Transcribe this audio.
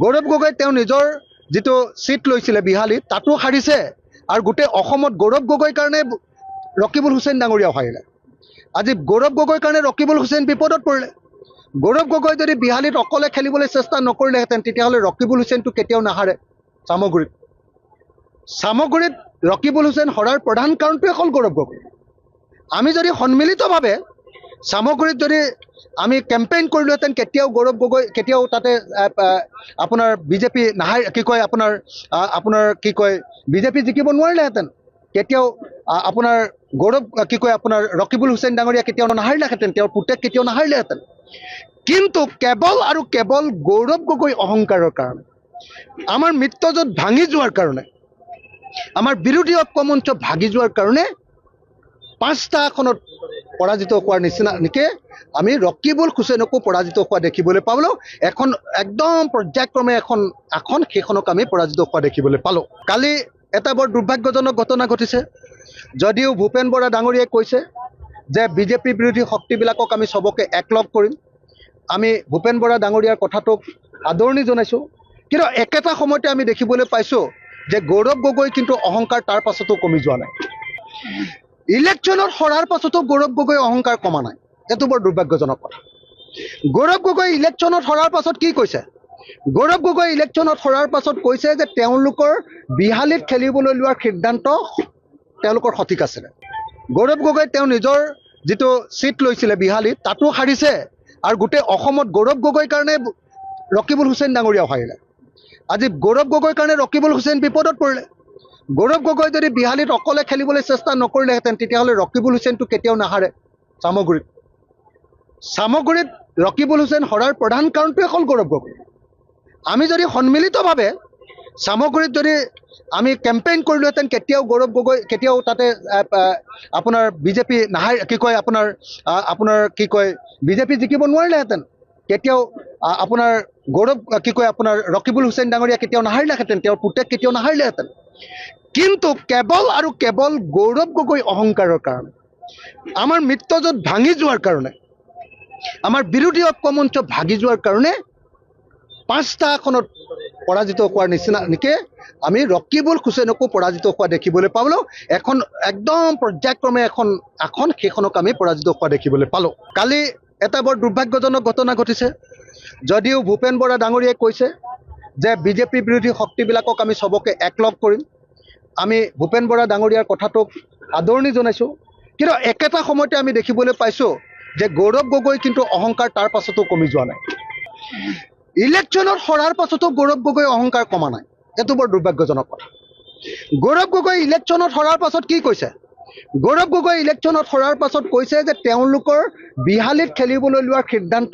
গৌৰৱ গগৈ তেওঁ নিজৰ যিটো সিট লৈছিলে বিহালীত তাতো হাৰিছে আৰু গোটেই অসমত গৌৰৱ গগৈৰ কাৰণে ৰকিবুল হুছেইন ডাঙৰীয়াও হাৰিলে। আজি গৌৰৱ গগৈৰ কাৰণে ৰকিবুল হুছেইন বিপদত পৰিলে। গৌৰৱ গগৈ যদি বিহালীত অকলে খেলিবলৈ চেষ্টা নকৰিলেহেঁতেন তেতিয়াহ'লে ৰকিবুল হুছেইনটো কেতিয়াও নাহাৰে। চামগুৰিত ৰকিবুল হুছেইন হৰাৰ প্ৰধান কাৰণটোৱে হ'ল গৌৰৱ গগৈ। আমি যদি সন্মিলিতভাৱে চামগুৰিত যদি আমি কেম্পেইন কৰিলোহেঁতেন কেতিয়াও গৌৰৱ গগৈ কেতিয়াও তাতে আপোনাৰ বিজেপি নাহাৰ বিজেপি জিকিব নোৱাৰিলেহেঁতেন। কেতিয়াও আপোনাৰ গৌৰৱ আপোনাৰ ৰকিবুল হুছেইন ডাঙৰীয়া কেতিয়াও নাহাৰিলেহেঁতেন, তেওঁৰ পুতেক কেতিয়াও নাহাৰিলেহেঁতেন। কিন্তু কেৱল আৰু কেৱল গৌৰৱ গগৈ অহংকাৰৰ কাৰণে, আমাৰ মিত্ৰজোঁট ভাঙি যোৱাৰ কাৰণে, আমাৰ বিৰোধী ঐক্যমঞ্চ ভাগি যোৱাৰ কাৰণে 5টা আসনত পৰাজিত হোৱাৰ নিচিনাকে আমি ৰকিবুল হুছেইনকো পৰাজিত হোৱা দেখিবলৈ পালোঁ। এখন একদম পৰ্যায়ক্ৰমে এখন আসন সেইখনক আমি পৰাজিত হোৱা দেখিবলৈ পালোঁ। কালি এটা বৰ দুৰ্ভাগ্যজনক ঘটনা ঘটিছে। যদিও ভূপেন বৰা ডাঙৰীয়াই কৈছে যে বিজেপি বিৰোধী শক্তিবিলাকক আমি চবকে একলগ কৰিম, আমি ভূপেন বৰা ডাঙৰীয়াৰ কথাটোক আদৰণি জনাইছোঁ, কিন্তু একেটা সময়তে আমি দেখিবলৈ পাইছোঁ যে গৌৰৱ গগৈ কিন্তু অহংকাৰ তাৰ পাছতো কমি যোৱা নাই। ইলেকশ্যনত হৰাৰ পাছতো গৌৰৱ গগৈ অহংকাৰ কমা নাই। এইটো বৰ দুৰ্ভাগ্যজনক কথা। গৌৰৱ গগৈ ইলেকশ্যনত হৰাৰ পাছত কি কৈছে? গৌৰৱ গগৈ ইলেকশ্যনত হৰাৰ পাছত কৈছে যে তেওঁলোকৰ বিহালীত খেলিবলৈ লোৱাৰ সিদ্ধান্ত তেওঁলোকৰ সঠিক আছিলে। গৌৰৱ গগৈ তেওঁ নিজৰ যিটো সিট লৈছিলে বিহালীত তাতো হাৰিছে আৰু গোটেই অসমত গৌৰৱ গগৈৰ কাৰণে ৰকিবুল হুছেইন ডাঙৰীয়াও হাৰিলে। আজি গৌৰৱ গগৈৰ কাৰণে ৰকিবুল হুছেইন বিপদত পৰিলে। গৌৰৱ গগৈ যদি বিহালীত অকলে খেলিবলৈ চেষ্টা নকৰিলেহেঁতেন তেতিয়াহ'লে ৰকিবুল হুছেইনটো কেতিয়াও নাহাৰে। চামগুৰিত ৰকিবুল হুছেইন হৰাৰ প্ৰধান কাৰণটোৱে হ'ল গৌৰৱ গগৈ। আমি যদি সন্মিলিতভাৱে চামগুৰিত যদি আমি কেম্পেইন কৰিলোহেঁতেন কেতিয়াও গৌৰৱ গগৈ কেতিয়াও তাতে আপোনাৰ বিজেপি বিজেপি জিকিব নোৱাৰিলেহেঁতেন। কেতিয়াও আপোনাৰ গৌৰৱ আপোনাৰ ৰকিবুল হুছেইন ডাঙৰীয়া কেতিয়াও নাহাৰিলেহেঁতেন, তেওঁৰ পুতেক কেতিয়াও নাহাৰিলেহেঁতেন। কিন্তু কেৱল আৰু কেৱল গৌৰৱ গগৈ অহংকাৰৰ কাৰণে, আমাৰ মিত্ৰজোঁট ভাঙি যোৱাৰ কাৰণে, আমাৰ বিৰোধী ঐক্যমঞ্চ ভাগি যোৱাৰ কাৰণে 5টা আসনত পৰাজিত হোৱাৰ নিচিনাকে আমি ৰকিবুল হুছেইনকো পৰাজিত হোৱা দেখিবলৈ পালোঁ। এখন একদম পৰ্যায়ক্ৰমে এখন আসন সেইখনক আমি পৰাজিত হোৱা দেখিবলৈ পালোঁ। কালি এটা বৰ দুৰ্ভাগ্যজনক ঘটনা ঘটিছে। যদিও ভূপেন বৰা ডাঙৰীয়াই কৈছে যে বিজেপি বিৰোধী শক্তিবিলাকক আমি চবকে একলগ কৰিম, আমি ভূপেন বৰা ডাঙৰীয়াৰ কথাটোক আদৰণি জনাইছোঁ, কিন্তু একেটা সময়তে আমি দেখিবলৈ পাইছোঁ যে গৌৰৱ গগৈ কিন্তু অহংকাৰ তাৰ পাছতো কমি যোৱা নাই। ইলেকশ্যনত হৰাৰ পাছতো গৌৰৱ গগৈ অহংকাৰ কমা নাই। এইটো বৰ দুৰ্ভাগ্যজনক কথা। গৌৰৱ গগৈ ইলেকশ্যনত হৰাৰ পাছত কি কৈছে? গৌৰৱ গগৈ ইলেকশ্যনত হৰাৰ পাছত কৈছে যে তেওঁলোকৰ বিহালীত খেলিবলৈ লোৱাৰ সিদ্ধান্ত